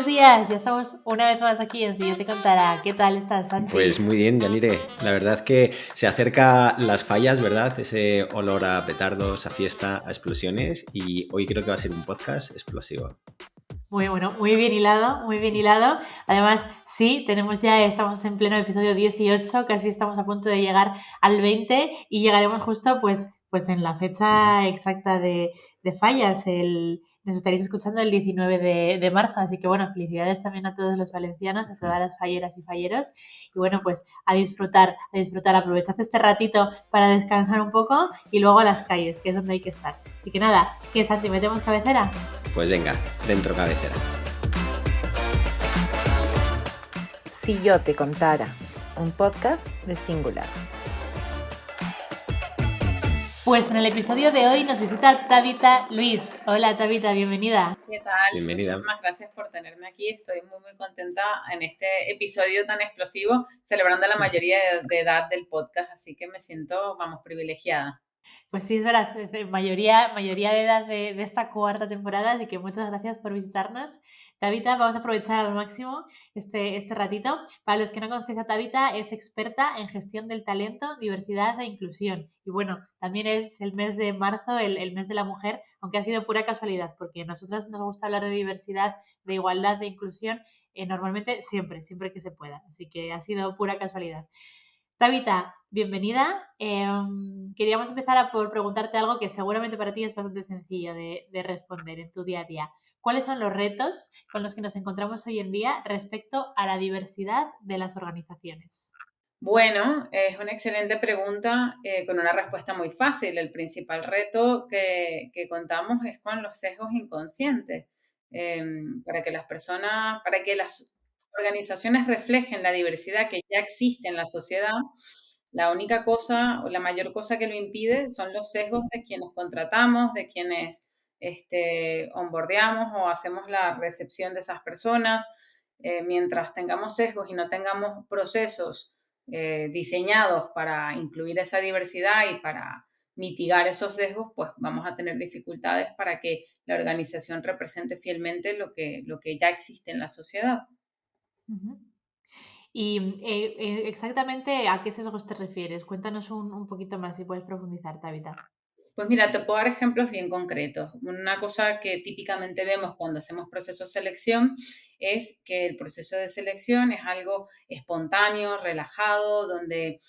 buenos días. Ya estamos una vez más aquí en Si yo te contara. ¿Qué tal estás, Santi? Pues muy bien, Yanire. La verdad que se acerca las fallas, ¿verdad? Ese olor a petardos, a fiesta, a explosiones. Y hoy creo que va a ser un podcast explosivo. Muy bueno, muy bien hilado, muy bien hilado. Además, sí, estamos en pleno episodio 18, casi estamos a punto de llegar al 20 y llegaremos justo pues en la fecha exacta de fallas. Nos estaréis escuchando el 19 de marzo, así que bueno, felicidades también a todos los valencianos, a todas las falleras y falleros. Y bueno, pues a disfrutar, aprovechad este ratito para descansar un poco y luego a las calles, que es donde hay que estar. Así que nada, ¿qué, Santi, metemos cabecera? Pues venga, dentro cabecera. Si yo te contara, un podcast de Singular. Pues en el episodio de hoy nos visita Tabitha Luis. Hola Tabitha, bienvenida. ¿Qué tal? Bienvenida. Muchísimas gracias por tenerme aquí. Estoy muy contenta en este episodio tan explosivo, celebrando la mayoría de edad del podcast, así que me siento, privilegiada. Pues sí, es verdad, mayoría de edad de esta cuarta temporada, así que muchas gracias por visitarnos. Tabitha, vamos a aprovechar al máximo este ratito. Para los que no conozcáis a Tabitha, es experta en gestión del talento, diversidad e inclusión. Y bueno, también es el mes de marzo, el mes de la mujer, aunque ha sido pura casualidad, porque a nosotras nos gusta hablar de diversidad, de igualdad, de inclusión, normalmente siempre que se pueda. Así que ha sido pura casualidad. Tabitha, bienvenida. Queríamos empezar por preguntarte algo que seguramente para ti es bastante sencillo de responder en tu día a día. ¿Cuáles son los retos con los que nos encontramos hoy en día respecto a la diversidad de las organizaciones? Bueno, es una excelente pregunta con una respuesta muy fácil. El principal reto que contamos es con los sesgos inconscientes. Para que para que las organizaciones reflejen la diversidad que ya existe en la sociedad, la única cosa o la mayor cosa que lo impide son los sesgos de quienes contratamos, de quienes onboardeamos o hacemos la recepción de esas personas. Mientras tengamos sesgos y no tengamos procesos diseñados para incluir esa diversidad y para mitigar esos sesgos, pues vamos a tener dificultades para que la organización represente fielmente lo que ya existe en la sociedad. Uh-huh. Y exactamente a qué sesgos te refieres. Cuéntanos un poquito más si puedes profundizar, Tabitha. Pues mira, te puedo dar ejemplos bien concretos. Una cosa que típicamente vemos cuando hacemos procesos de selección es que el proceso de selección es algo espontáneo, relajado, donde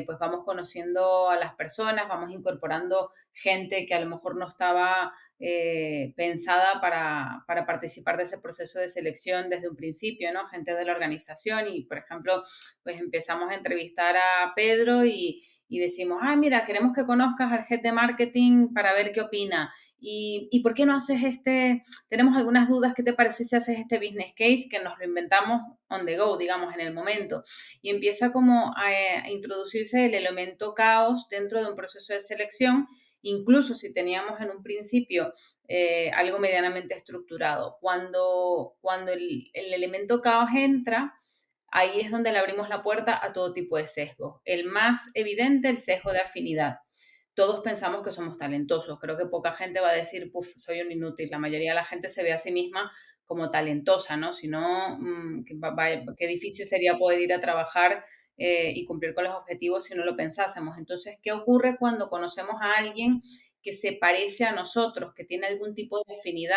pues vamos conociendo a las personas, vamos incorporando gente que a lo mejor no estaba pensada para participar de ese proceso de selección desde un principio, ¿no? Gente de la organización y, por ejemplo, pues empezamos a entrevistar a Pedro y decimos, ah, mira, queremos que conozcas al head de marketing para ver qué opina. ¿Y por qué no haces tenemos algunas dudas, qué te parece si haces este business case que nos lo inventamos on the go, digamos, en el momento? Y empieza como a introducirse el elemento caos dentro de un proceso de selección, incluso si teníamos en un principio algo medianamente estructurado. Cuando el elemento caos entra, ahí es donde le abrimos la puerta a todo tipo de sesgos. El más evidente, el sesgo de afinidad. Todos pensamos que somos talentosos. Creo que poca gente va a decir, puf, soy un inútil. La mayoría de la gente se ve a sí misma como talentosa, ¿no? Si no, qué difícil sería poder ir a trabajar y cumplir con los objetivos si no lo pensásemos. Entonces, ¿qué ocurre cuando conocemos a alguien que se parece a nosotros, que tiene algún tipo de afinidad,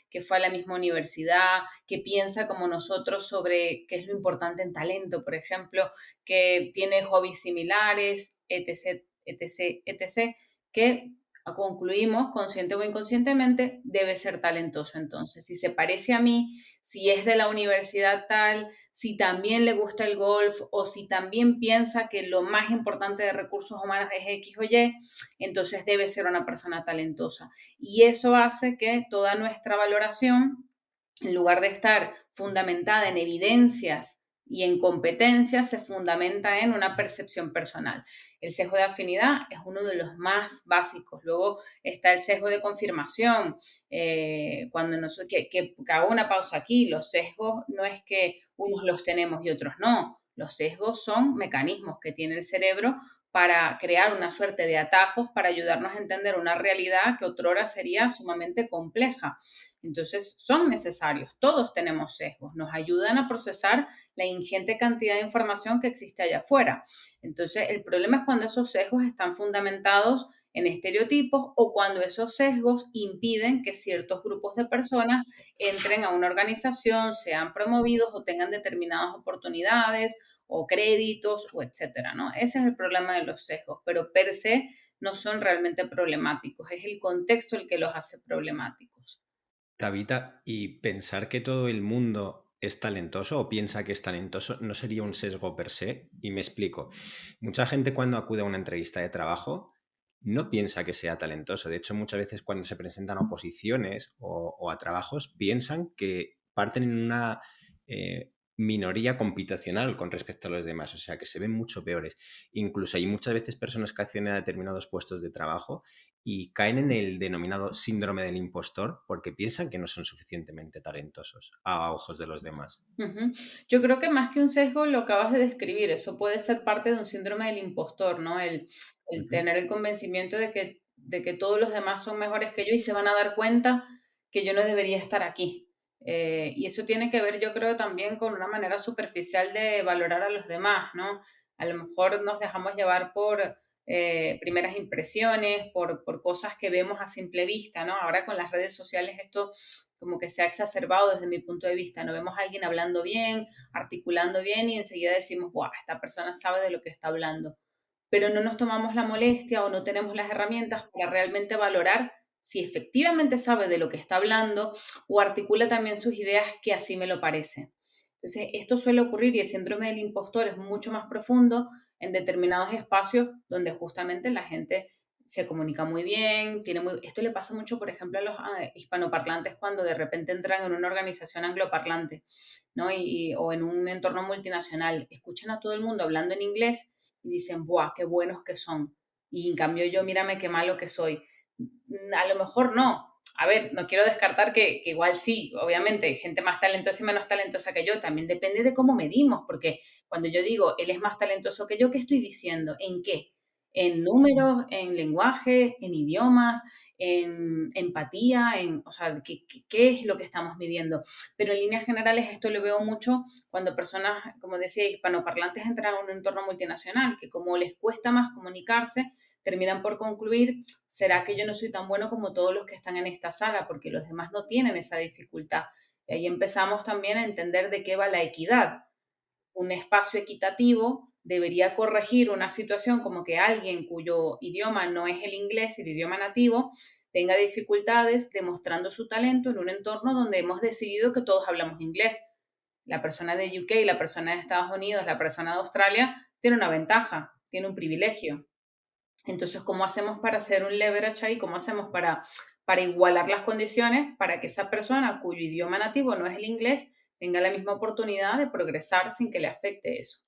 que fue a la misma universidad, que piensa como nosotros sobre qué es lo importante en talento, por ejemplo, que tiene hobbies similares, etc., etc., etc., que concluimos, consciente o inconscientemente, debe ser talentoso entonces. Si se parece a mí, si es de la universidad tal, si también le gusta el golf o si también piensa que lo más importante de recursos humanos es X o Y, entonces debe ser una persona talentosa. Y eso hace que toda nuestra valoración, en lugar de estar fundamentada en evidencias y en competencias, se fundamenta en una percepción personal. El sesgo de afinidad es uno de los más básicos. Luego está el sesgo de confirmación. Cuando nosotros, que hago una pausa aquí, los sesgos no es que unos los tenemos y otros no. Los sesgos son mecanismos que tiene el cerebro para crear una suerte de atajos para ayudarnos a entender una realidad que otrora sería sumamente compleja. Entonces, son necesarios. Todos tenemos sesgos. Nos ayudan a procesar la ingente cantidad de información que existe allá afuera. Entonces, el problema es cuando esos sesgos están fundamentados en estereotipos o cuando esos sesgos impiden que ciertos grupos de personas entren a una organización, sean promovidos o tengan determinadas oportunidades o créditos o etcétera, ¿no? Ese es el problema de los sesgos, pero per se no son realmente problemáticos, es el contexto el que los hace problemáticos. Tabita, y pensar que todo el mundo es talentoso o piensa que es talentoso no sería un sesgo per se. Y me explico. Mucha gente cuando acude a una entrevista de trabajo no piensa que sea talentoso. De hecho, muchas veces cuando se presentan a oposiciones o a trabajos, piensan que parten en una minoría computacional con respecto a los demás. O sea, que se ven mucho peores. Incluso hay muchas veces personas que acceden a determinados puestos de trabajo y caen en el denominado síndrome del impostor porque piensan que no son suficientemente talentosos a ojos de los demás. Ujú. Yo creo que más que un sesgo lo acabas de describir, eso puede ser parte de un síndrome del impostor, ¿no? El Ujú. tener el convencimiento de que todos los demás son mejores que yo y se van a dar cuenta que yo no debería estar aquí. Y eso tiene que ver, yo creo, también con una manera superficial de valorar a los demás, ¿no? A lo mejor nos dejamos llevar por primeras impresiones, por cosas que vemos a simple vista, ¿no? Ahora con las redes sociales esto como que se ha exacerbado desde mi punto de vista, ¿no? Vemos a alguien hablando bien, articulando bien y enseguida decimos, wow, esta persona sabe de lo que está hablando, pero no nos tomamos la molestia o no tenemos las herramientas para realmente valorar si efectivamente sabe de lo que está hablando o articula también sus ideas que así me lo parece. Entonces, esto suele ocurrir y el síndrome del impostor es mucho más profundo en determinados espacios donde justamente la gente se comunica muy bien, esto le pasa mucho, por ejemplo, a los hispanoparlantes cuando de repente entran en una organización angloparlante, ¿no? O en un entorno multinacional, escuchan a todo el mundo hablando en inglés y dicen, ¡buah, qué buenos que son! Y en cambio yo, mírame qué malo que soy. A lo mejor no. A ver, no quiero descartar que igual sí, obviamente, hay gente más talentosa y menos talentosa que yo, también depende de cómo medimos, porque cuando yo digo, él es más talentoso que yo, ¿qué estoy diciendo? ¿En qué? En números, en lenguaje, en idiomas, en empatía, o sea, ¿qué es lo que estamos midiendo? Pero en líneas generales esto lo veo mucho cuando personas, como decía, hispanoparlantes entran a un entorno multinacional, que como les cuesta más comunicarse, terminan por concluir, ¿será que yo no soy tan bueno como todos los que están en esta sala? Porque los demás no tienen esa dificultad. Y ahí empezamos también a entender de qué va la equidad. Un espacio equitativo debería corregir una situación como que alguien cuyo idioma no es el inglés, el idioma nativo, tenga dificultades demostrando su talento en un entorno donde hemos decidido que todos hablamos inglés. La persona de UK, la persona de Estados Unidos, la persona de Australia tiene una ventaja, tiene un privilegio. Entonces, ¿cómo hacemos para hacer un leverage ahí? ¿Cómo hacemos para igualar las condiciones para que esa persona cuyo idioma nativo no es el inglés tenga la misma oportunidad de progresar sin que le afecte eso?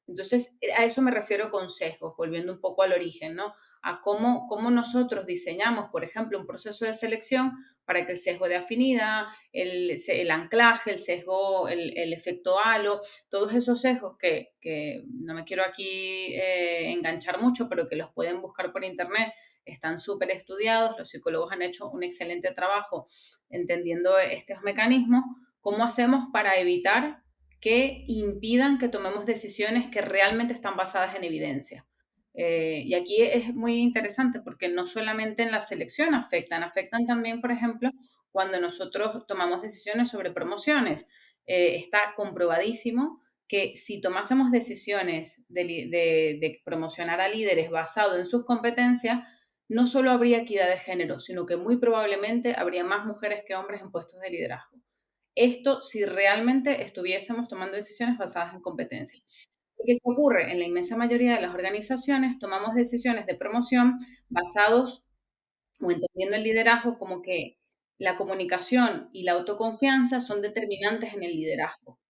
Entonces, a eso me refiero con sesgos, volviendo un poco al origen, ¿no? A cómo nosotros diseñamos, por ejemplo, un proceso de selección para que el sesgo de afinidad, el anclaje, el sesgo, el efecto halo, todos esos sesgos que no me quiero aquí enganchar mucho, pero que los pueden buscar por internet, están súper estudiados, los psicólogos han hecho un excelente trabajo entendiendo estos mecanismos. ¿Cómo hacemos para evitar que impidan que tomemos decisiones que realmente están basadas en evidencia? Y aquí es muy interesante porque no solamente en la selección afectan también, por ejemplo, cuando nosotros tomamos decisiones sobre promociones. Está comprobadísimo que si tomásemos decisiones de promocionar a líderes basado en sus competencias, no solo habría equidad de género, sino que muy probablemente habría más mujeres que hombres en puestos de liderazgo. Esto si realmente estuviésemos tomando decisiones basadas en competencias. ¿Qué ocurre? En la inmensa mayoría de las organizaciones tomamos decisiones de promoción basados o entendiendo el liderazgo como que la comunicación y la autoconfianza son determinantes en el liderazgo.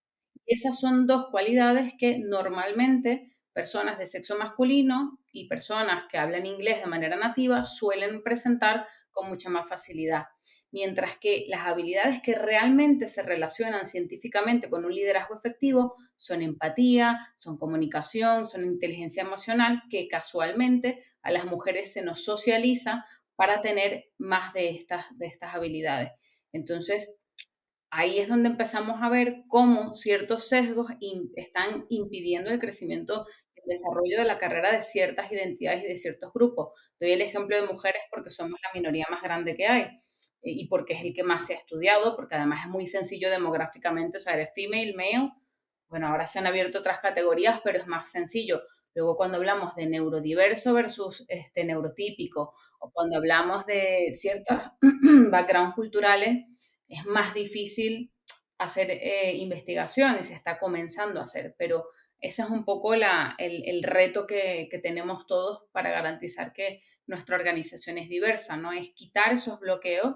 Esas son dos cualidades que normalmente personas de sexo masculino y personas que hablan inglés de manera nativa suelen presentar con mucha más facilidad. Mientras que las habilidades que realmente se relacionan científicamente con un liderazgo efectivo son empatía, son comunicación, son inteligencia emocional, que casualmente a las mujeres se nos socializa para tener más de estas habilidades. Entonces, ahí es donde empezamos a ver cómo ciertos sesgos están impidiendo el crecimiento, el desarrollo de la carrera de ciertas identidades y de ciertos grupos. Doy el ejemplo de mujeres porque somos la minoría más grande que hay y porque es el que más se ha estudiado, porque además es muy sencillo demográficamente, o sea, eres female, male. Bueno, ahora se han abierto otras categorías, pero es más sencillo. Luego, cuando hablamos de neurodiverso versus neurotípico, o cuando hablamos de ciertos backgrounds culturales, es más difícil hacer investigación y se está comenzando a hacer, pero ese es un poco el reto que tenemos todos para garantizar que nuestra organización es diversa, ¿no? Es quitar esos bloqueos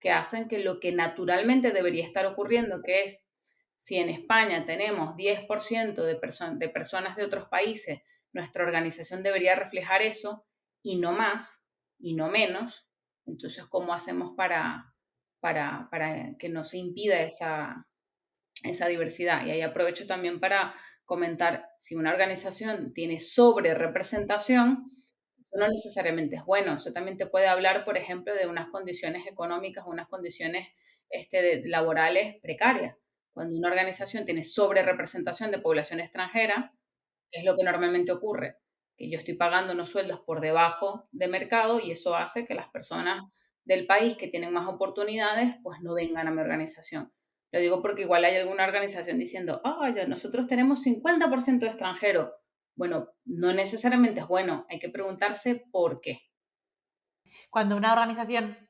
que hacen que lo que naturalmente debería estar ocurriendo, que es si en España tenemos 10% de personas de otros países, nuestra organización debería reflejar eso y no más y no menos. Entonces, ¿cómo hacemos para que no se impida esa diversidad? Y ahí aprovecho también para comentar, si una organización tiene sobre representación, eso no necesariamente es bueno. Eso también te puede hablar, por ejemplo, de unas condiciones económicas, unas condiciones laborales precarias. Cuando una organización tiene sobre representación de población extranjera, ¿qué es lo que normalmente ocurre? Que yo estoy pagando unos sueldos por debajo de mercado y eso hace que las personas del país que tienen más oportunidades, pues no vengan a mi organización. Lo digo porque igual hay alguna organización diciendo, ya nosotros tenemos 50% de extranjeros. Bueno, no necesariamente es bueno, hay que preguntarse por qué. Cuando una organización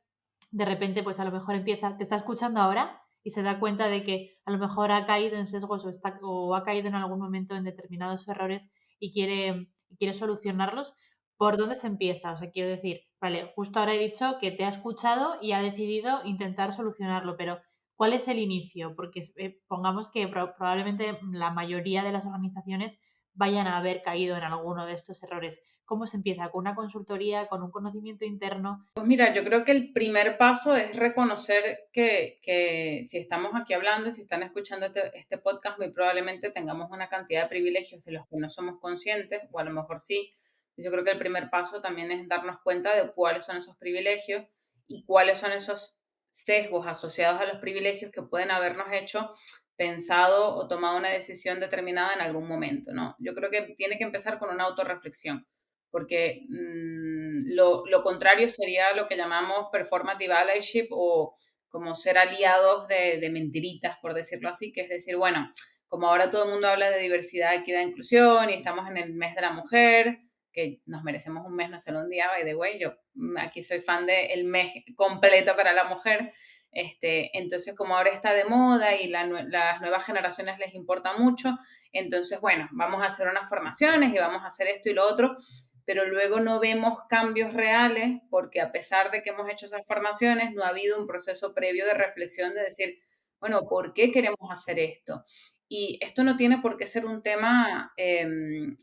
de repente, pues a lo mejor te está escuchando ahora y se da cuenta de que a lo mejor ha caído en sesgos o ha caído en algún momento en determinados errores y quiere solucionarlos, ¿por dónde se empieza? O sea, quiero decir, vale, justo ahora he dicho que te ha escuchado y ha decidido intentar solucionarlo, pero ¿cuál es el inicio? Porque pongamos que probablemente la mayoría de las organizaciones vayan a haber caído en alguno de estos errores. ¿Cómo se empieza? ¿Con una consultoría, con un conocimiento interno? Pues mira, yo creo que el primer paso es reconocer que si estamos aquí hablando, si están escuchando este podcast, muy probablemente tengamos una cantidad de privilegios de los que no somos conscientes, o a lo mejor sí. Yo creo que el primer paso también es darnos cuenta de cuáles son esos privilegios y cuáles son esos sesgos asociados a los privilegios que pueden habernos hecho pensado o tomado una decisión determinada en algún momento, ¿no? Yo creo que tiene que empezar con una autorreflexión porque lo contrario sería lo que llamamos performative allyship o como ser aliados de mentiritas, por decirlo así, que es decir, bueno, como ahora todo el mundo habla de diversidad, equidad e inclusión y estamos en el mes de la mujer, que nos merecemos un mes, no solo un día, by the way, yo aquí soy fan del mes completo para la mujer, entonces como ahora está de moda y las nuevas generaciones les importa mucho, entonces, bueno, vamos a hacer unas formaciones y vamos a hacer esto y lo otro, pero luego no vemos cambios reales porque a pesar de que hemos hecho esas formaciones, no ha habido un proceso previo de reflexión de decir, bueno, ¿por qué queremos hacer esto? Y esto no tiene por qué ser un tema,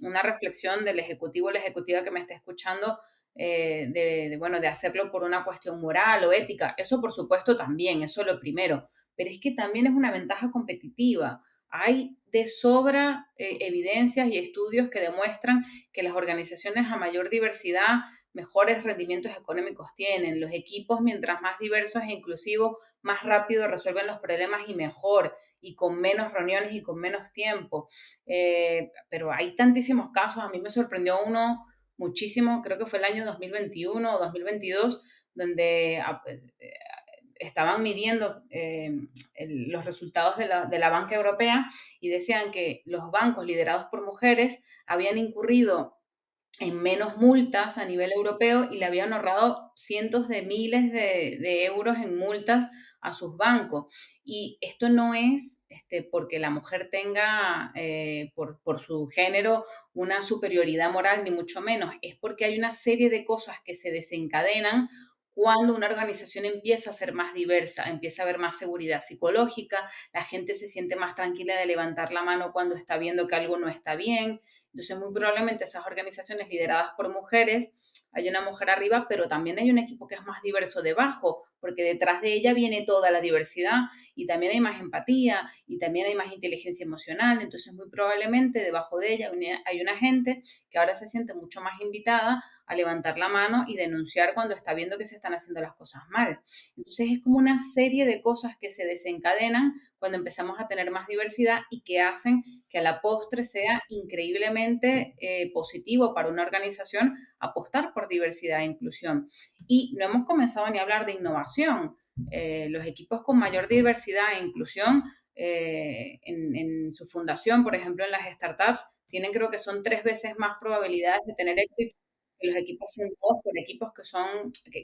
una reflexión del ejecutivo o la ejecutiva que me esté escuchando, de hacerlo por una cuestión moral o ética. Eso, por supuesto, también, eso es lo primero. Pero es que también es una ventaja competitiva. Hay de sobra evidencias y estudios que demuestran que las organizaciones a mayor diversidad, mejores rendimientos económicos tienen. Los equipos, mientras más diversos e inclusivos, más rápido resuelven los problemas y mejor, y con menos reuniones y con menos tiempo. Pero hay tantísimos casos. A mí me sorprendió uno muchísimo, creo que fue el año 2021 o 2022, donde estaban midiendo los resultados de la banca europea y decían que los bancos liderados por mujeres habían incurrido en menos multas a nivel europeo y le habían ahorrado cientos de miles de euros en multas a sus bancos. Y esto no es porque la mujer tenga, por su género, una superioridad moral, ni mucho menos. Es porque hay una serie de cosas que se desencadenan cuando una organización empieza a ser más diversa, empieza a haber más seguridad psicológica, la gente se siente más tranquila de levantar la mano cuando está viendo que algo no está bien. Entonces, muy probablemente esas organizaciones lideradas por mujeres, hay una mujer arriba, pero también hay un equipo que es más diverso debajo, porque detrás de ella viene toda la diversidad y también hay más empatía y también hay más inteligencia emocional. Entonces, muy probablemente debajo de ella hay una gente que ahora se siente mucho más invitada a levantar la mano y denunciar cuando está viendo que se están haciendo las cosas mal. Entonces es como una serie de cosas que se desencadenan cuando empezamos a tener más diversidad y que hacen que a la postre sea increíblemente positivo para una organización apostar por diversidad e inclusión. Y no hemos comenzado ni a hablar de innovación. Los equipos con mayor diversidad e inclusión en su fundación, por ejemplo, en las startups, tienen, creo que son 3 veces más probabilidades de tener éxito que los equipos fundados por equipos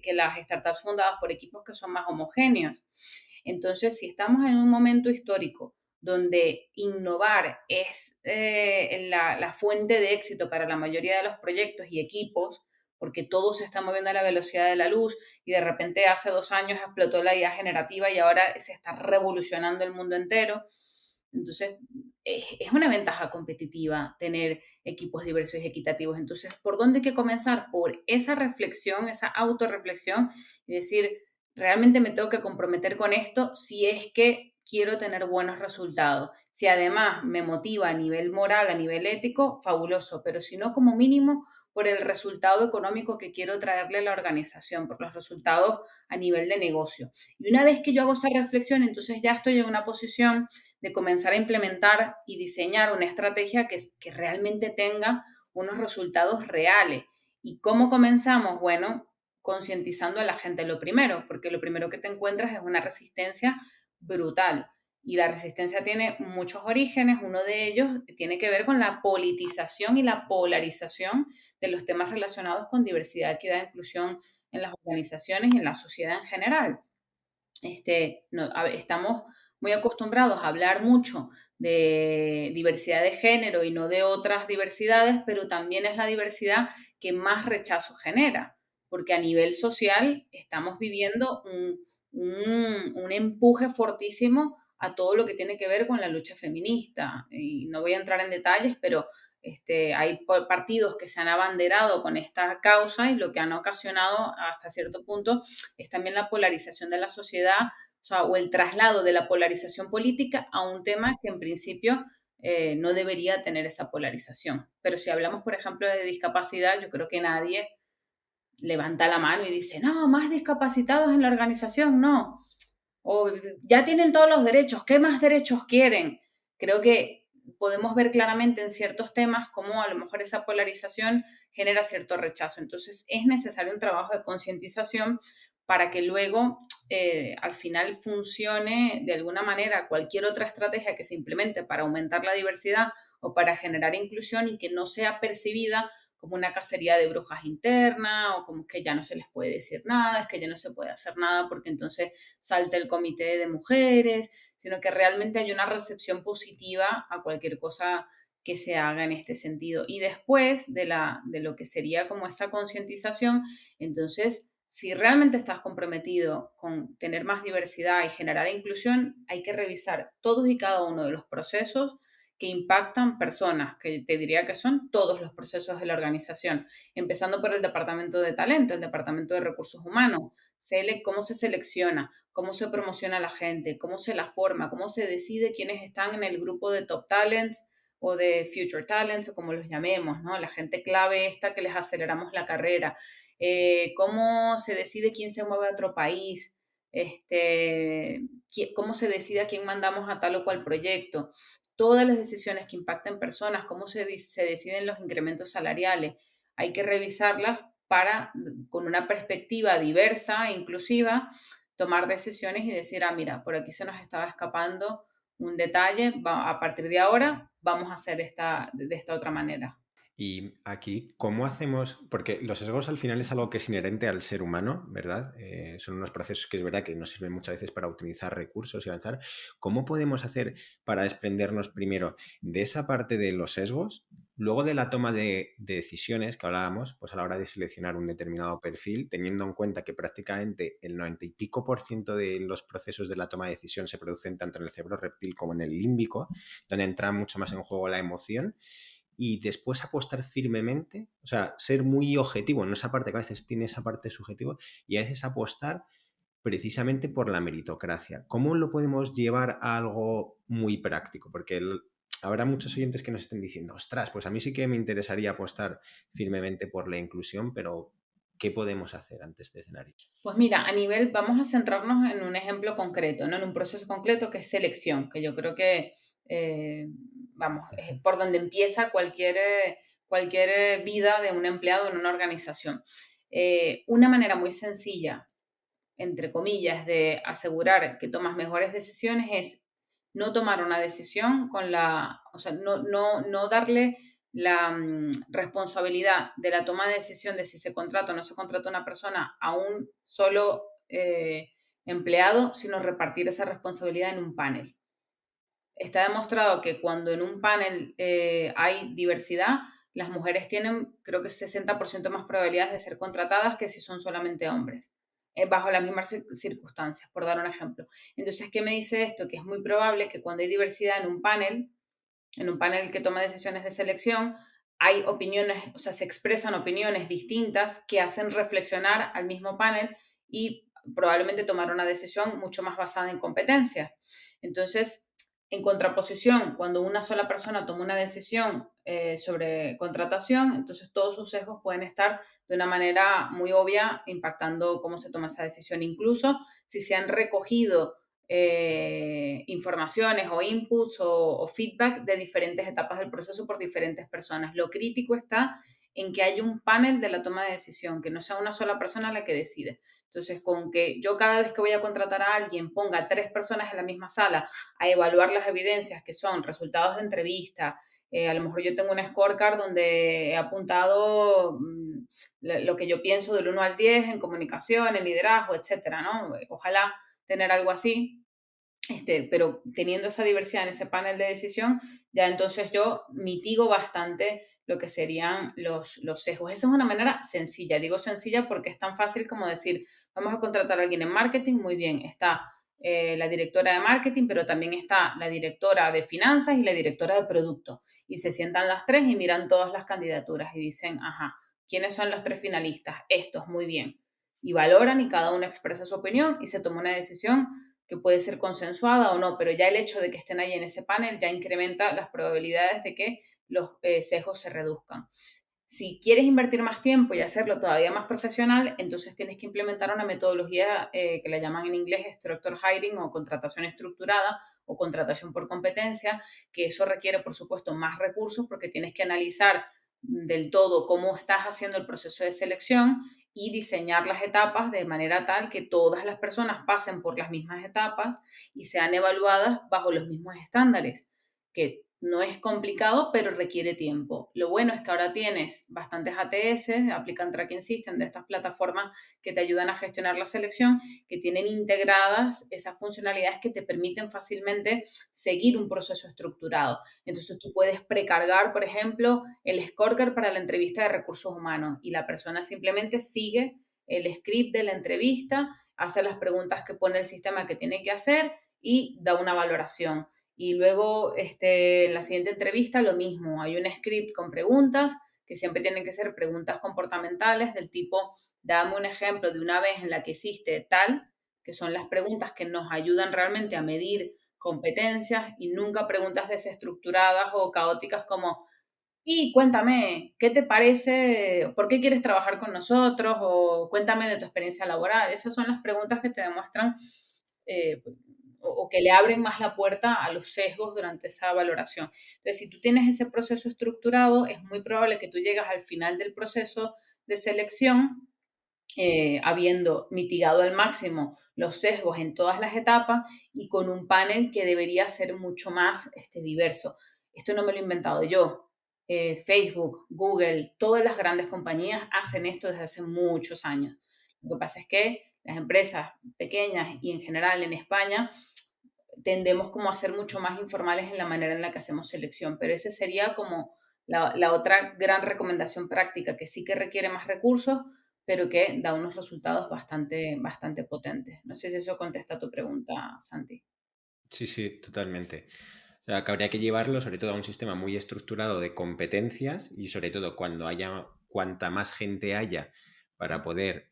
que las startups fundadas por equipos que son más homogéneos. Entonces, si estamos en un momento histórico donde innovar es la fuente de éxito para la mayoría de los proyectos y equipos, porque todo se está moviendo a la velocidad de la luz y de repente hace 2 años explotó la IA generativa y ahora se está revolucionando el mundo entero. Entonces, es una ventaja competitiva tener equipos diversos y equitativos. Entonces, ¿por dónde hay que comenzar? Por esa reflexión, esa autorreflexión y decir, realmente me tengo que comprometer con esto si es que quiero tener buenos resultados. Si además me motiva a nivel moral, a nivel ético, fabuloso, pero si no, como mínimo, por el resultado económico que quiero traerle a la organización, por los resultados a nivel de negocio. Y una vez que yo hago esa reflexión, entonces ya estoy en una posición de comenzar a implementar y diseñar una estrategia que realmente tenga unos resultados reales. ¿Y cómo comenzamos? Bueno, concientizando a la gente lo primero, porque lo primero que te encuentras es una resistencia brutal. Y la resistencia tiene muchos orígenes. Uno de ellos tiene que ver con la politización y la polarización de los temas relacionados con diversidad, equidad e inclusión en las organizaciones y en la sociedad en general. Estamos muy acostumbrados a hablar mucho de diversidad de género y no de otras diversidades, pero también es la diversidad que más rechazo genera, porque a nivel social estamos viviendo un empuje fortísimo a todo lo que tiene que ver con la lucha feminista. Y no voy a entrar en detalles, pero hay partidos que se han abanderado con esta causa y lo que han ocasionado hasta cierto punto es también la polarización de la sociedad, o el traslado de la polarización política a un tema que en principio no debería tener esa polarización. Pero si hablamos, por ejemplo, de discapacidad, yo creo que nadie levanta la mano y dice, no, más discapacitados en la organización, no. O ya tienen todos los derechos, ¿qué más derechos quieren? Creo que podemos ver claramente en ciertos temas cómo a lo mejor esa polarización genera cierto rechazo. Entonces es necesario un trabajo de concientización para que luego al final funcione de alguna manera cualquier otra estrategia que se implemente para aumentar la diversidad o para generar inclusión y que no sea percibida como una cacería de brujas interna o como que ya no se les puede decir nada, es que ya no se puede hacer nada porque entonces salta el comité de mujeres, sino que realmente hay una recepción positiva a cualquier cosa que se haga en este sentido. Y después de lo que sería como esa concientización, entonces, si realmente estás comprometido con tener más diversidad y generar inclusión, hay que revisar todos y cada uno de los procesos que impactan personas, que te diría que son todos los procesos de la organización, empezando por el departamento de talento, el departamento de recursos humanos, cómo se selecciona, cómo se promociona a la gente, cómo se la forma, cómo se decide quiénes están en el grupo de top talents o de future talents o como los llamemos, ¿no? La gente clave esta que les aceleramos la carrera, cómo se decide quién se mueve a otro país, cómo se decide a quién mandamos a tal o cual proyecto, todas las decisiones que impactan personas, cómo se deciden los incrementos salariales, hay que revisarlas para, con una perspectiva diversa e inclusiva, tomar decisiones y decir, mira, por aquí se nos estaba escapando un detalle, a partir de ahora vamos a hacer de esta otra manera. Y aquí, ¿cómo hacemos? Porque los sesgos al final es algo que es inherente al ser humano, ¿verdad? Son unos procesos que es verdad que nos sirven muchas veces para optimizar recursos y avanzar. ¿Cómo podemos hacer para desprendernos primero de esa parte de los sesgos, luego de la toma de decisiones que hablábamos, pues a la hora de seleccionar un determinado perfil, teniendo en cuenta que prácticamente el 90 y pico % de los procesos de la toma de decisión se producen tanto en el cerebro reptil como en el límbico, donde entra mucho más en juego la emoción? Y después apostar firmemente, o sea, ser muy objetivo en esa parte que a veces tiene esa parte subjetiva y a veces apostar precisamente por la meritocracia. ¿Cómo lo podemos llevar a algo muy práctico? Porque habrá muchos oyentes que nos estén diciendo, ostras, pues a mí sí que me interesaría apostar firmemente por la inclusión, pero ¿qué podemos hacer ante este escenario? Pues mira, vamos a centrarnos en un ejemplo concreto, ¿no? En un proceso concreto que es selección, que yo creo que, vamos, es por donde empieza cualquier vida de un empleado en una organización. Una manera muy sencilla, entre comillas, de asegurar que tomas mejores decisiones es no tomar una decisión o sea, no darle la responsabilidad de la toma de decisión de si se contrata o no se contrata una persona a un solo empleado, sino repartir esa responsabilidad en un panel. Está demostrado que cuando en un panel hay diversidad, las mujeres tienen, creo que 60% más probabilidades de ser contratadas que si son solamente hombres, bajo las mismas circunstancias, por dar un ejemplo. Entonces, ¿qué me dice esto? Que es muy probable que cuando hay diversidad en un panel que toma decisiones de selección, hay opiniones, o sea, se expresan opiniones distintas que hacen reflexionar al mismo panel y probablemente tomar una decisión mucho más basada en competencias. Entonces, en contraposición, cuando una sola persona toma una decisión sobre contratación, entonces todos sus sesgos pueden estar de una manera muy obvia impactando cómo se toma esa decisión. Incluso si se han recogido informaciones o inputs o feedback de diferentes etapas del proceso por diferentes personas. Lo crítico está en que haya un panel de la toma de decisión, que no sea una sola persona la que decide. Entonces, con que yo cada vez que voy a contratar a alguien ponga 3 personas en la misma sala a evaluar las evidencias que son resultados de entrevista, a lo mejor yo tengo un scorecard donde he apuntado lo que yo pienso del 1 al 10 en comunicación, en liderazgo, etcétera, ¿no? Ojalá tener algo así, pero teniendo esa diversidad en ese panel de decisión, ya entonces yo mitigo bastante lo que serían los sesgos. Esa es una manera sencilla, digo sencilla porque es tan fácil como decir, vamos a contratar a alguien en marketing, muy bien, está la directora de marketing, pero también está la directora de finanzas y la directora de producto. Y se sientan las tres y miran todas las candidaturas y dicen, ajá, ¿quiénes son los 3 finalistas? Estos, muy bien. Y valoran y cada uno expresa su opinión y se toma una decisión que puede ser consensuada o no, pero ya el hecho de que estén ahí en ese panel ya incrementa las probabilidades de que los sesgos se reduzcan. Si quieres invertir más tiempo y hacerlo todavía más profesional, entonces tienes que implementar una metodología que la llaman en inglés structured hiring o contratación estructurada o contratación por competencia, que eso requiere, por supuesto, más recursos porque tienes que analizar del todo cómo estás haciendo el proceso de selección y diseñar las etapas de manera tal que todas las personas pasen por las mismas etapas y sean evaluadas bajo los mismos estándares, que no es complicado, pero requiere tiempo. Lo bueno es que ahora tienes bastantes ATS, Applicant Tracking System, de estas plataformas que te ayudan a gestionar la selección, que tienen integradas esas funcionalidades que te permiten fácilmente seguir un proceso estructurado. Entonces tú puedes precargar, por ejemplo, el scorecard para la entrevista de recursos humanos y la persona simplemente sigue el script de la entrevista, hace las preguntas que pone el sistema que tiene que hacer y da una valoración. Y luego, en la siguiente entrevista, lo mismo. Hay un script con preguntas que siempre tienen que ser preguntas comportamentales del tipo, dame un ejemplo de una vez en la que hiciste tal, que son las preguntas que nos ayudan realmente a medir competencias y nunca preguntas desestructuradas o caóticas como, y cuéntame, ¿qué te parece? ¿Por qué quieres trabajar con nosotros? O cuéntame de tu experiencia laboral. Esas son las preguntas que te demuestran eh, o que le abren más la puerta a los sesgos durante esa valoración. Entonces, si tú tienes ese proceso estructurado, es muy probable que tú llegas al final del proceso de selección habiendo mitigado al máximo los sesgos en todas las etapas y con un panel que debería ser mucho más diverso. Esto no me lo he inventado yo. Facebook, Google, todas las grandes compañías hacen esto desde hace muchos años. Lo que pasa es que las empresas pequeñas y en general en España tendemos como a ser mucho más informales en la manera en la que hacemos selección, pero ese sería como la otra gran recomendación práctica, que sí que requiere más recursos, pero que da unos resultados bastante potentes. No sé si eso contesta a tu pregunta, Santi. Sí, sí, totalmente. O sea, que habría que llevarlo sobre todo a un sistema muy estructurado de competencias y sobre todo cuando haya, cuanta más gente haya para poder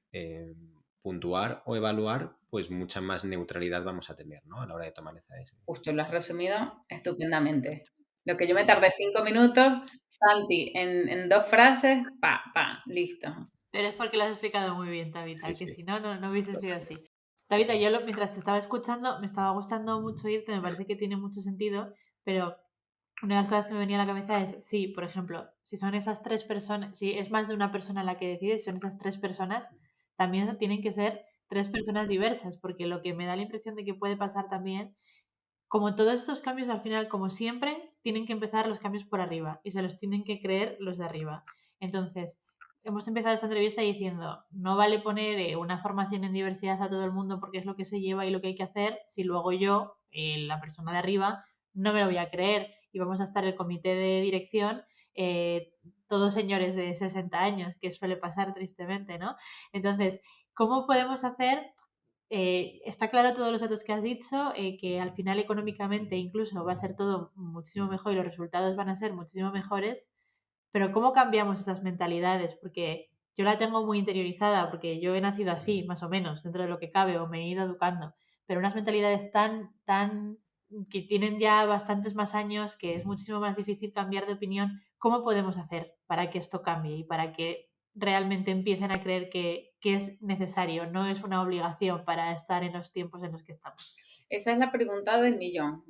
puntuar o evaluar, pues mucha más neutralidad vamos a tener, ¿no? A la hora de tomar esa decisión. Justo lo has resumido estupendamente. Lo que yo me tardé 5 minutos, Santi, en 2 frases, listo. Pero es porque lo has explicado muy bien, Sí, Tabita, que sí. si no, no hubiese sido así. Tabita, yo mientras te estaba escuchando, me estaba gustando mucho irte, me parece que tiene mucho sentido, pero una de las cosas que me venía a la cabeza es, sí, por ejemplo, si son esas 3 personas, si es más de una persona la que decide, si son esas 3 personas, también eso tienen que ser 3 personas diversas, porque lo que me da la impresión de que puede pasar también, como todos estos cambios al final, como siempre, tienen que empezar los cambios por arriba y se los tienen que creer los de arriba. Entonces, hemos empezado esta entrevista diciendo, no vale poner una formación en diversidad a todo el mundo porque es lo que se lleva y lo que hay que hacer, si luego yo, la persona de arriba, no me lo voy a creer y vamos a estar el comité de dirección, todos señores de 60 años, que suele pasar tristemente, ¿no? Entonces, ¿cómo podemos hacer? Está claro todos los datos que has dicho, que al final económicamente incluso va a ser todo muchísimo mejor y los resultados van a ser muchísimo mejores, pero ¿cómo cambiamos esas mentalidades? Porque yo la tengo muy interiorizada, porque yo he nacido así, más o menos, dentro de lo que cabe, o me he ido educando, pero unas mentalidades que tienen ya bastantes más años, que es muchísimo más difícil cambiar de opinión. ¿Cómo podemos hacer para que esto cambie y para que realmente empiecen a creer que es necesario, no es una obligación para estar en los tiempos en los que estamos? Esa es la pregunta del millón.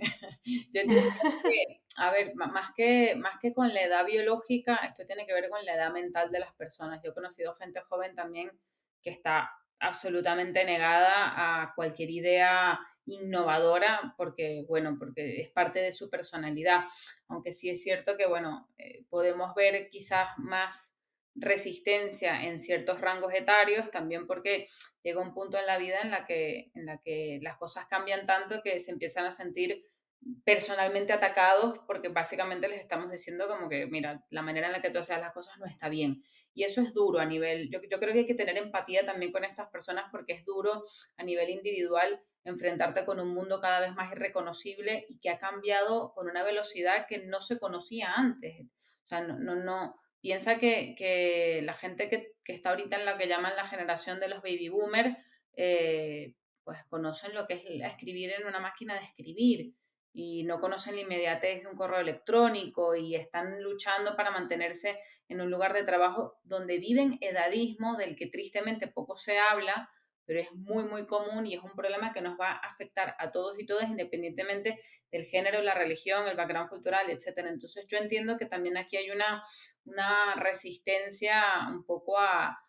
Yo entiendo que, a ver, más que con la edad biológica, esto tiene que ver con la edad mental de las personas. Yo he conocido gente joven también que está absolutamente negada a cualquier idea innovadora porque, bueno, porque es parte de su personalidad. Aunque sí es cierto que, bueno, podemos ver quizás más resistencia en ciertos rangos etarios, también porque llega un punto en la vida en la que las cosas cambian tanto que se empiezan a sentir personalmente atacados porque básicamente les estamos diciendo como que, mira, la manera en la que tú haces las cosas no está bien. Y eso es duro a nivel, yo creo que hay que tener empatía también con estas personas porque es duro a nivel individual enfrentarte con un mundo cada vez más irreconocible y que ha cambiado con una velocidad que no se conocía antes. O sea, no, piensa que la gente que está ahorita en lo que llaman la generación de los baby boomers, pues conocen lo que es escribir en una máquina de escribir y no conocen la inmediatez de un correo electrónico y están luchando para mantenerse en un lugar de trabajo donde viven edadismo del que tristemente poco se habla, pero es muy, muy común y es un problema que nos va a afectar a todos y todas independientemente del género, la religión, el background cultural, etcétera. Entonces yo entiendo que también aquí hay una resistencia un poco a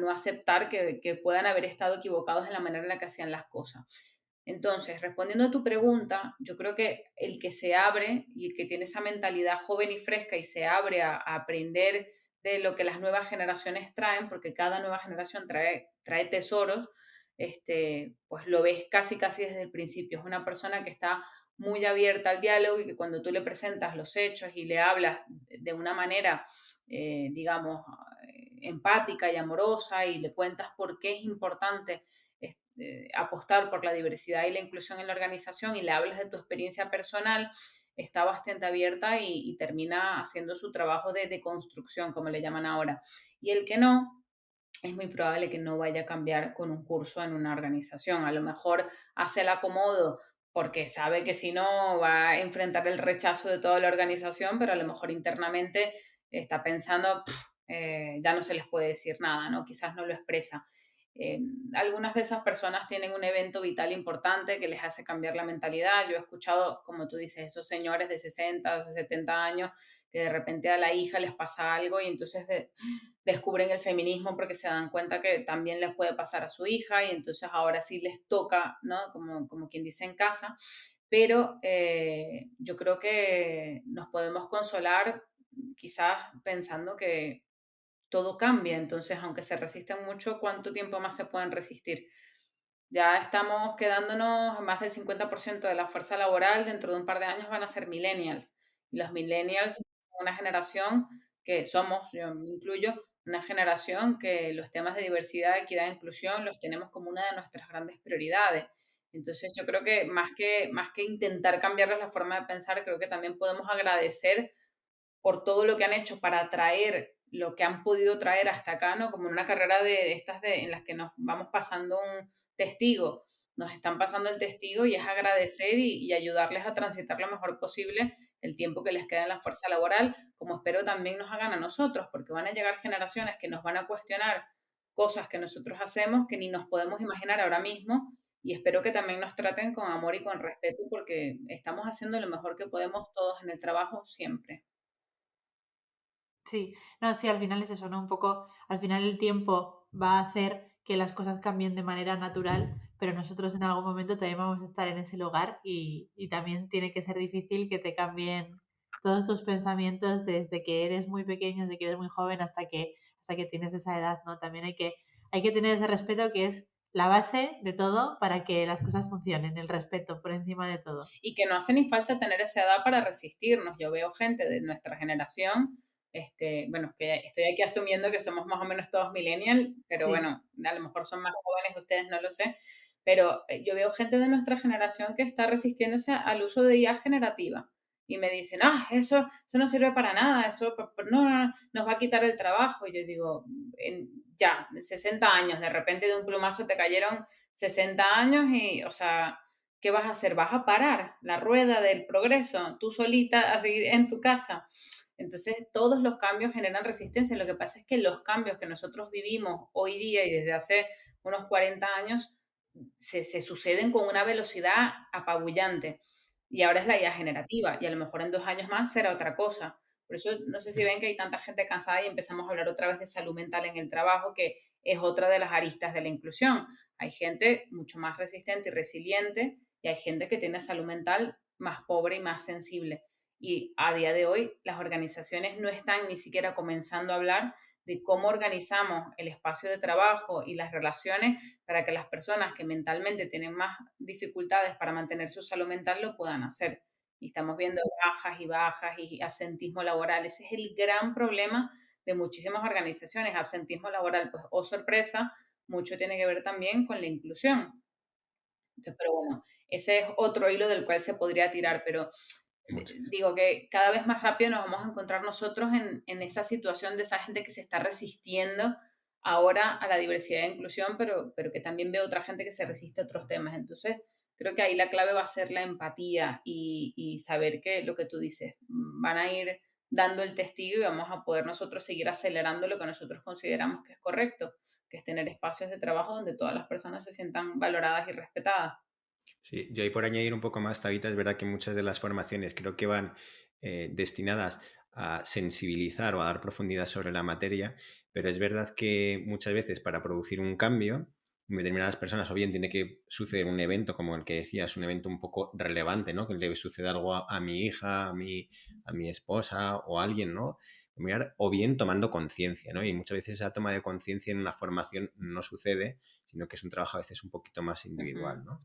no aceptar que puedan haber estado equivocados en la manera en la que hacían las cosas. Entonces, respondiendo a tu pregunta, yo creo que el que se abre y el que tiene esa mentalidad joven y fresca y se abre a aprender de lo que las nuevas generaciones traen, porque cada nueva generación trae tesoros, pues lo ves casi, casi desde el principio. Es una persona que está muy abierta al diálogo y que cuando tú le presentas los hechos y le hablas de una manera, digamos, empática y amorosa y le cuentas por qué es importante apostar por la diversidad y la inclusión en la organización y le hablas de tu experiencia personal, está bastante abierta y termina haciendo su trabajo de construcción, como le llaman ahora. Y el que no, es muy probable que no vaya a cambiar con un curso en una organización. A lo mejor hace el acomodo porque sabe que si no va a enfrentar el rechazo de toda la organización, pero a lo mejor internamente está pensando, ya no se les puede decir nada, ¿no? Quizás no lo expresa. Eh, Algunas de esas personas tienen un evento vital importante que les hace cambiar la mentalidad. Yo he escuchado, como tú dices, esos señores de 60, 70 años que de repente a la hija les pasa algo y entonces descubren el feminismo porque se dan cuenta que también les puede pasar a su hija y entonces ahora sí les toca, ¿no? Como quien dice en casa. Pero yo creo que nos podemos consolar quizás pensando que todo cambia, entonces aunque se resisten mucho, ¿cuánto tiempo más se pueden resistir? Ya estamos quedándonos más del 50% de la fuerza laboral, dentro de un par de años van a ser millennials. Y los millennials son una generación que somos, yo me incluyo, una generación que los temas de diversidad, equidad e inclusión los tenemos como una de nuestras grandes prioridades. Entonces yo creo que más que intentar cambiarles la forma de pensar, creo que también podemos agradecer por todo lo que han hecho para traer lo que han podido traer hasta acá, ¿no? Como en una carrera de estas en las que nos vamos pasando un testigo, nos están pasando el testigo y es agradecer y ayudarles a transitar lo mejor posible el tiempo que les queda en la fuerza laboral, como espero también nos hagan a nosotros, porque van a llegar generaciones que nos van a cuestionar cosas que nosotros hacemos que ni nos podemos imaginar ahora mismo, y espero que también nos traten con amor y con respeto porque estamos haciendo lo mejor que podemos todos en el trabajo siempre. Sí, no, sí, al final es eso, ¿no? Un poco, al final el tiempo va a hacer que las cosas cambien de manera natural, pero nosotros en algún momento también vamos a estar en ese lugar y también tiene que ser difícil que te cambien todos tus pensamientos desde que eres muy pequeño, desde que eres muy joven hasta que tienes esa edad, ¿no? También hay que tener ese respeto que es la base de todo para que las cosas funcionen, el respeto por encima de todo. Y que no hace ni falta tener esa edad para resistirnos. Yo veo gente de nuestra generación, bueno, que estoy aquí asumiendo que somos más o menos todos millennials, pero Sí, bueno, a lo mejor son más jóvenes ustedes, no lo sé, pero yo veo gente de nuestra generación que está resistiéndose al uso de IA generativa. Y me dicen, eso no sirve para nada, eso no, nos va a quitar el trabajo. Y yo digo, ya, 60 años, de repente de un plumazo te cayeron 60 años y, o sea, ¿qué vas a hacer? ¿Vas a parar la rueda del progreso tú solita así en tu casa? Entonces, todos los cambios generan resistencia. Lo que pasa es que los cambios que nosotros vivimos hoy día y desde hace unos 40 años se suceden con una velocidad apabullante. Y ahora es la IA generativa y a lo mejor en 2 años más será otra cosa. Por eso no sé si ven que hay tanta gente cansada y empezamos a hablar otra vez de salud mental en el trabajo, que es otra de las aristas de la inclusión. Hay gente mucho más resistente y resiliente y hay gente que tiene salud mental más pobre y más sensible. Y a día de hoy las organizaciones no están ni siquiera comenzando a hablar de cómo organizamos el espacio de trabajo y las relaciones para que las personas que mentalmente tienen más dificultades para mantener su salud mental lo puedan hacer. Y estamos viendo bajas y absentismo laboral. Ese es el gran problema de muchísimas organizaciones. Absentismo laboral, pues, oh sorpresa, mucho tiene que ver también con la inclusión. Entonces, pero bueno, ese es otro hilo del cual se podría tirar, pero muchas. digo que cada vez más rápido nos vamos a encontrar nosotros en esa situación de esa gente que se está resistiendo ahora a la diversidad e inclusión, pero que también ve otra gente que se resiste a otros temas. Entonces, creo que ahí la clave va a ser la empatía y saber que lo que tú dices, van a ir dando el testigo y vamos a poder nosotros seguir acelerando lo que nosotros consideramos que es correcto, que es tener espacios de trabajo donde todas las personas se sientan valoradas y respetadas. Sí, yo ahí por añadir un poco más, Tabita, es verdad que muchas de las formaciones creo que van destinadas a sensibilizar o a dar profundidad sobre la materia, pero es verdad que muchas veces para producir un cambio, determinadas personas, o bien tiene que suceder un evento como el que decías, un evento un poco relevante, ¿no? Que le sucede algo a mi hija, a mi esposa o a alguien, ¿no? O bien tomando conciencia, ¿no? Y muchas veces esa toma de conciencia en una formación no sucede, sino que es un trabajo a veces un poquito más individual, Ujú. ¿no?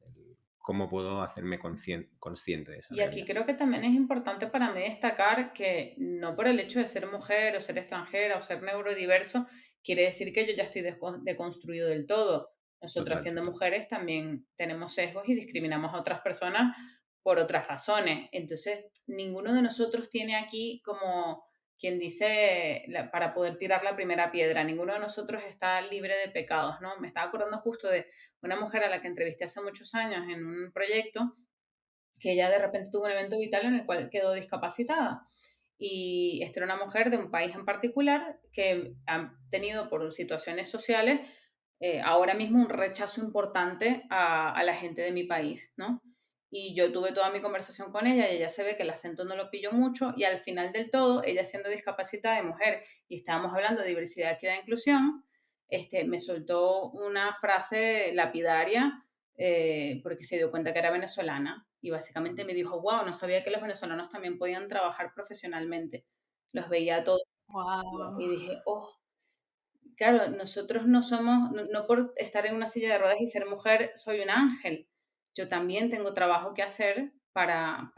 Cómo puedo hacerme consciente de esa Y aquí realidad. creo que también es importante para mí destacar que no por el hecho de ser mujer o ser extranjera o ser neurodiverso, quiere decir que yo ya estoy deconstruido del todo. Nosotras Total, siendo total. mujeres también tenemos sesgos y discriminamos a otras personas por otras razones. Entonces, ninguno de nosotros tiene aquí como quien dice para poder tirar la primera piedra. Ninguno de nosotros está libre de pecados, ¿no? Me estaba acordando justo de una mujer a la que entrevisté hace muchos años en un proyecto que ella de repente tuvo un evento vital en el cual quedó discapacitada. Y esta era una mujer de un país en particular que ha tenido por situaciones sociales ahora mismo un rechazo importante a la gente de mi país, ¿no? Y yo tuve toda mi conversación con ella y ella se ve que el acento no lo pilló mucho y al final del todo, ella siendo discapacitada de mujer y estábamos hablando de diversidad, equidad e inclusión, me soltó una frase lapidaria porque se dio cuenta que era venezolana y básicamente me dijo, wow, no sabía que los venezolanos también podían trabajar profesionalmente. Los veía a todos y wow. dije, oh, claro, nosotros no somos, no por estar en una silla de ruedas y ser mujer, soy un ángel. Yo también tengo trabajo que hacer para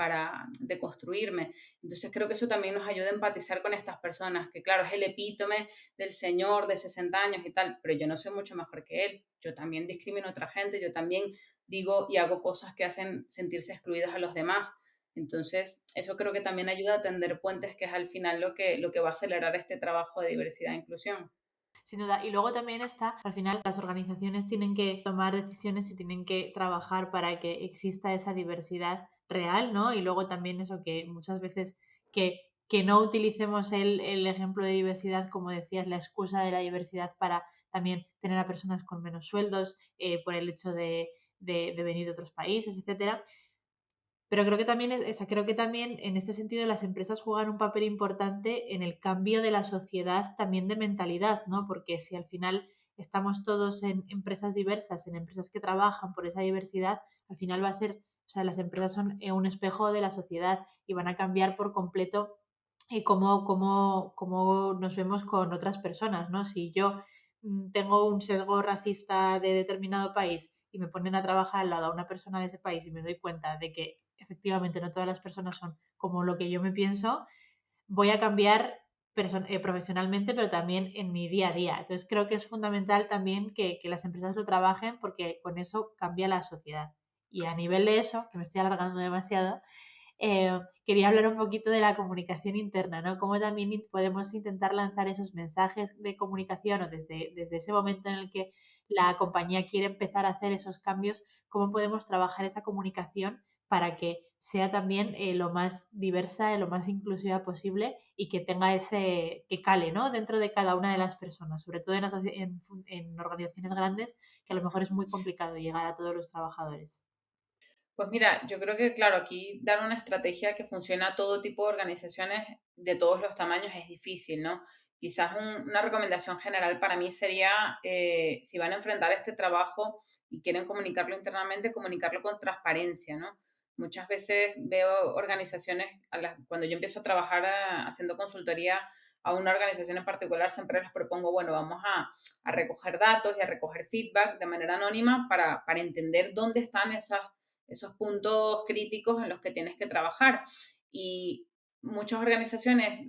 deconstruirme. Entonces creo que eso también nos ayuda a empatizar con estas personas, que claro, es el epítome del señor de 60 años y tal, pero yo no soy mucho mejor que él. Yo también discrimino a otra gente, yo también digo y hago cosas que hacen sentirse excluidos a los demás. Entonces, eso creo que también ayuda a tender puentes, que es al final lo que va a acelerar este trabajo de diversidad e inclusión. Sin duda. Y luego también está, al final, las organizaciones tienen que tomar decisiones y tienen que trabajar para que exista esa diversidad real, ¿no? Y luego también eso que muchas veces que no utilicemos el ejemplo de diversidad, como decías, la excusa de la diversidad para también tener a personas con menos sueldos por el hecho de venir de otros países, etcétera. Pero creo que también, creo que también en este sentido las empresas juegan un papel importante en el cambio de la sociedad también de mentalidad, ¿no? Porque si al final estamos todos en empresas diversas, en empresas que trabajan por esa diversidad, al final va a ser, o sea, las empresas son un espejo de la sociedad y van a cambiar por completo cómo nos vemos con otras personas, ¿no? Si yo tengo un sesgo racista de determinado país y me ponen a trabajar al lado a una persona de ese país y me doy cuenta de que efectivamente no todas las personas son como lo que yo me pienso, voy a cambiar profesionalmente, pero también en mi día a día. Entonces creo que es fundamental también que las empresas lo trabajen porque con eso cambia la sociedad. Y a nivel de eso, que me estoy alargando demasiado, quería hablar un poquito de la comunicación interna, ¿no? Cómo también podemos intentar lanzar esos mensajes de comunicación o desde ese momento en el que la compañía quiere empezar a hacer esos cambios, cómo podemos trabajar esa comunicación para que sea también lo más diversa, lo más inclusiva posible y que tenga que cale, ¿no? Dentro de cada una de las personas, sobre todo en organizaciones grandes, que a lo mejor es muy complicado llegar a todos los trabajadores. Pues mira, yo creo que, claro, aquí dar una estrategia que funcione a todo tipo de organizaciones de todos los tamaños es difícil, ¿no? Quizás una recomendación general para mí sería, si van a enfrentar este trabajo y quieren comunicarlo internamente, comunicarlo con transparencia, ¿no? Muchas veces veo organizaciones, cuando yo empiezo a trabajar haciendo consultoría a una organización en particular, siempre les propongo, bueno, vamos a recoger datos y a recoger feedback de manera anónima para entender dónde están esos puntos críticos en los que tienes que trabajar. Y muchas organizaciones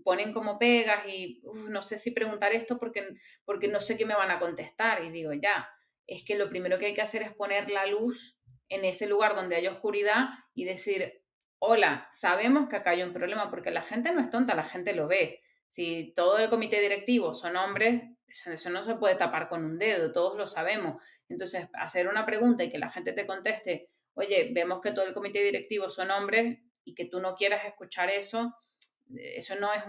ponen como pegas y no sé si preguntar esto porque no sé qué me van a contestar. Y digo, ya, es que lo primero que hay que hacer es poner la luz en ese lugar donde hay oscuridad y decir, hola, sabemos que acá hay un problema, porque la gente no es tonta, la gente lo ve. Si todo el comité directivo son hombres, eso no se puede tapar con un dedo, todos lo sabemos. Entonces, hacer una pregunta y que la gente te conteste, oye, vemos que todo el comité directivo son hombres y que tú no quieras escuchar eso no es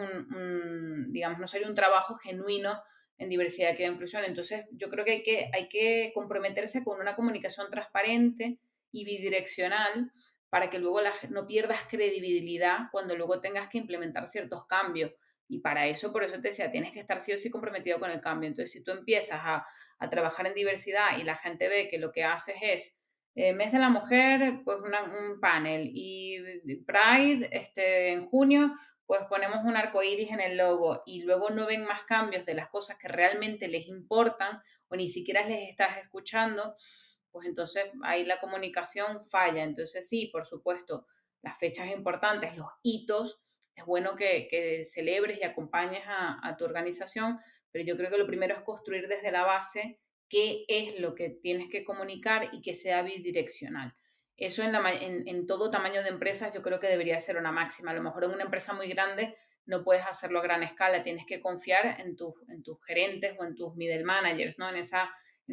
digamos, no sería un trabajo genuino en diversidad, equidad e inclusión. Entonces, yo creo que hay que comprometerse con una comunicación transparente y bidireccional para que luego no pierdas credibilidad cuando luego tengas que implementar ciertos cambios. Y para eso, por eso te decía, tienes que estar sí o sí comprometido con el cambio. Entonces, si tú empiezas a trabajar en diversidad y la gente ve que lo que haces es mes de la mujer, pues un panel y Pride en junio, pues ponemos un arco iris en el logo y luego no ven más cambios de las cosas que realmente les importan o ni siquiera les estás escuchando, pues entonces ahí la comunicación falla. Entonces sí, por supuesto, las fechas importantes, los hitos, es bueno que celebres y acompañes a tu organización, pero yo creo que lo primero es construir desde la base qué es lo que tienes que comunicar y que sea bidireccional. Eso en todo tamaño de empresas yo creo que debería ser una máxima. A lo mejor en una empresa muy grande no puedes hacerlo a gran escala, tienes que confiar en tus gerentes o en tus middle managers, ¿no? En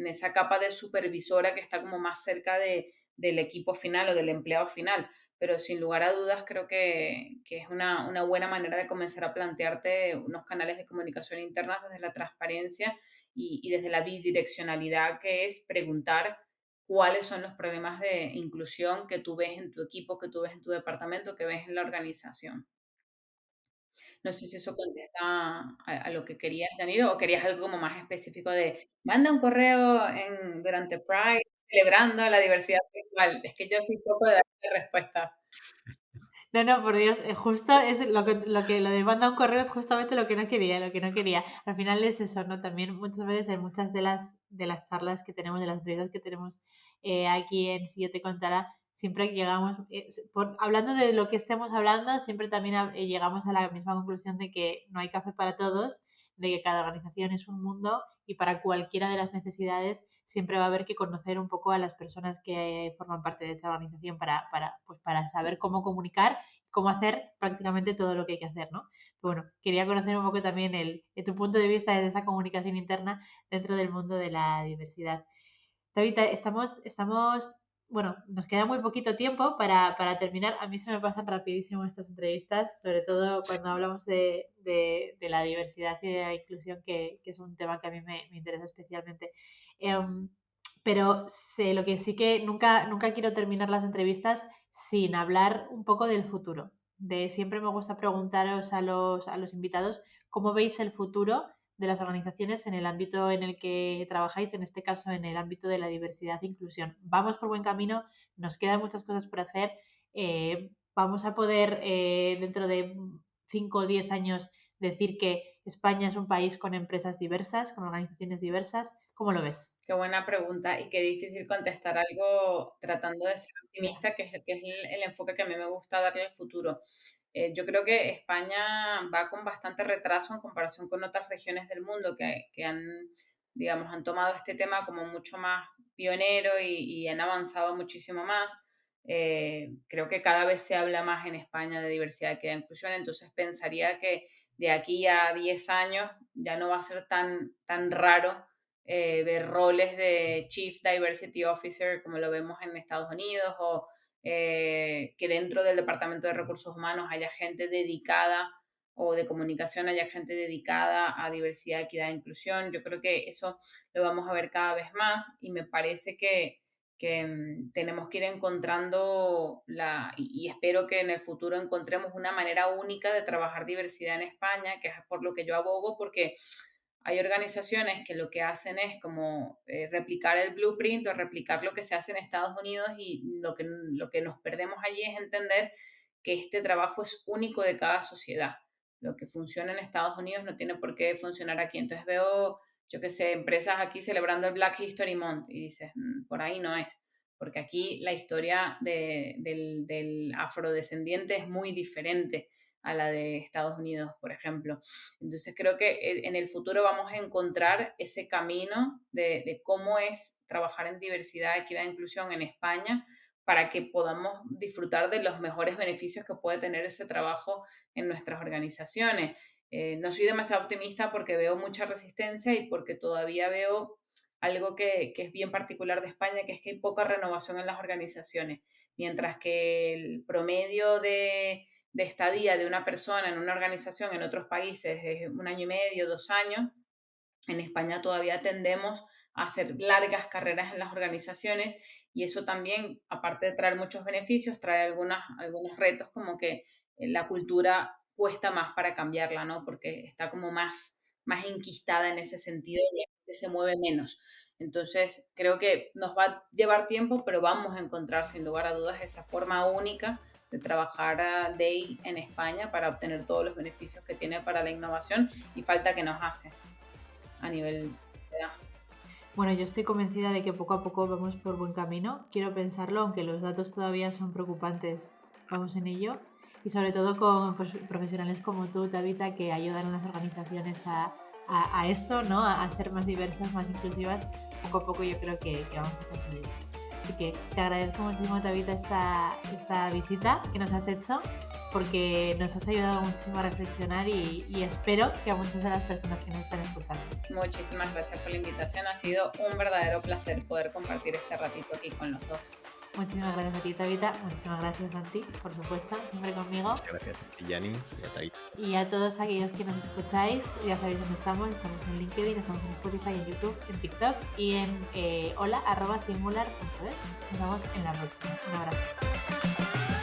esa capa de supervisora que está como más cerca del equipo final o del empleado final. Pero sin lugar a dudas creo que es una buena manera de comenzar a plantearte unos canales de comunicación internas desde la transparencia y desde la bidireccionalidad, que es preguntar cuáles son los problemas de inclusión que tú ves en tu equipo, que tú ves en tu departamento, que ves en la organización. No sé si eso contesta a lo que querías, Yaniro, o querías algo como más específico de manda un correo durante Pride celebrando la diversidad sexual. Es que yo soy poco de darte respuesta. No, no, por Dios, justo es lo de manda un correo es justamente lo que no quería, lo que no quería. Al final es eso, ¿no? También muchas veces en muchas de las charlas que tenemos, de las entrevistas que tenemos aquí en Si yo te contara, siempre llegamos, hablando de lo que estemos hablando, siempre también llegamos a la misma conclusión de que no hay café para todos, de que cada organización es un mundo y para cualquiera de las necesidades siempre va a haber que conocer un poco a las personas que forman parte de esta organización para saber cómo comunicar, cómo hacer prácticamente todo lo que hay que hacer, ¿no? Pero bueno, quería conocer un poco también tu punto de vista de esa comunicación interna dentro del mundo de la diversidad. Tabita, estamos bueno, nos queda muy poquito tiempo para terminar. A mí se me pasan rapidísimo estas entrevistas, sobre todo cuando hablamos de la diversidad y de la inclusión, que es un tema que a mí me interesa especialmente. Pero lo que sí que nunca quiero terminar las entrevistas sin hablar un poco del futuro. Siempre me gusta preguntaros a los invitados cómo veis el futuro de las organizaciones en el ámbito en el que trabajáis, en este caso en el ámbito de la diversidad e inclusión. Vamos por buen camino, nos quedan muchas cosas por hacer. Vamos a poder dentro de 5 o 10 años decir que España es un país con empresas diversas, con organizaciones diversas. ¿Cómo lo ves? Qué buena pregunta y qué difícil contestar algo tratando de ser optimista, que es el enfoque que a mí me gusta darle al futuro. Yo creo que España va con bastante retraso en comparación con otras regiones del mundo que han, digamos, han tomado este tema como mucho más pionero y han avanzado muchísimo más. Creo que cada vez se habla más en España de diversidad, equidad e inclusión, entonces pensaría que de aquí a 10 años ya no va a ser tan raro ver roles de Chief Diversity Officer como lo vemos en Estados Unidos o que dentro del Departamento de Recursos Humanos haya gente dedicada o de comunicación haya gente dedicada a diversidad, equidad e inclusión. Yo creo que eso lo vamos a ver cada vez más y me parece que tenemos que ir encontrando y espero que en el futuro encontremos una manera única de trabajar diversidad en España, que es por lo que yo abogo, porque hay organizaciones que lo que hacen es como replicar el blueprint o replicar lo que se hace en Estados Unidos y lo que nos perdemos allí es entender que este trabajo es único de cada sociedad. Lo que funciona en Estados Unidos no tiene por qué funcionar aquí. Entonces veo, yo qué sé, empresas aquí celebrando el Black History Month y dices, por ahí no es. Porque aquí la historia del afrodescendiente es muy diferente a la de Estados Unidos, por ejemplo. Entonces creo que en el futuro vamos a encontrar ese camino de cómo es trabajar en diversidad, equidad e inclusión en España para que podamos disfrutar de los mejores beneficios que puede tener ese trabajo en nuestras organizaciones. No soy demasiado optimista porque veo mucha resistencia y porque todavía veo algo que es bien particular de España, que es que hay poca renovación en las organizaciones, mientras que el promedio de estadía de una persona en una organización en otros países es 1 año y medio, 2 años. En España todavía tendemos a hacer largas carreras en las organizaciones y eso también, aparte de traer muchos beneficios, trae algunos retos como que la cultura cuesta más para cambiarla, ¿no? Porque está como más enquistada en ese sentido y la gente se mueve menos. Entonces, creo que nos va a llevar tiempo, pero vamos a encontrar sin lugar a dudas esa forma única de trabajar a Day en España para obtener todos los beneficios que tiene para la innovación y falta que nos hace a nivel de edad. Bueno, yo estoy convencida de que poco a poco vamos por buen camino. Quiero pensarlo, aunque los datos todavía son preocupantes, vamos en ello. Y sobre todo con profesionales como tú, Tabitha, que ayudan a las organizaciones a esto, ¿no? A ser más diversas, más inclusivas. Poco a poco yo creo que vamos a conseguir. Así que te agradezco muchísimo, Tabitha, esta visita que nos has hecho, porque nos has ayudado muchísimo a reflexionar y espero que a muchas de las personas que nos están escuchando. Muchísimas gracias por la invitación. Ha sido un verdadero placer poder compartir este ratito aquí con los dos. Muchísimas gracias a ti, Tabitha. Muchísimas gracias a ti, por supuesto, siempre conmigo. Muchas gracias a ti, Yani, y a Tabitha. Y a todos aquellos que nos escucháis, ya sabéis dónde estamos. Estamos en LinkedIn, estamos en Spotify, en YouTube, en TikTok y en hola@singular.es. Nos vemos en la próxima. Un abrazo.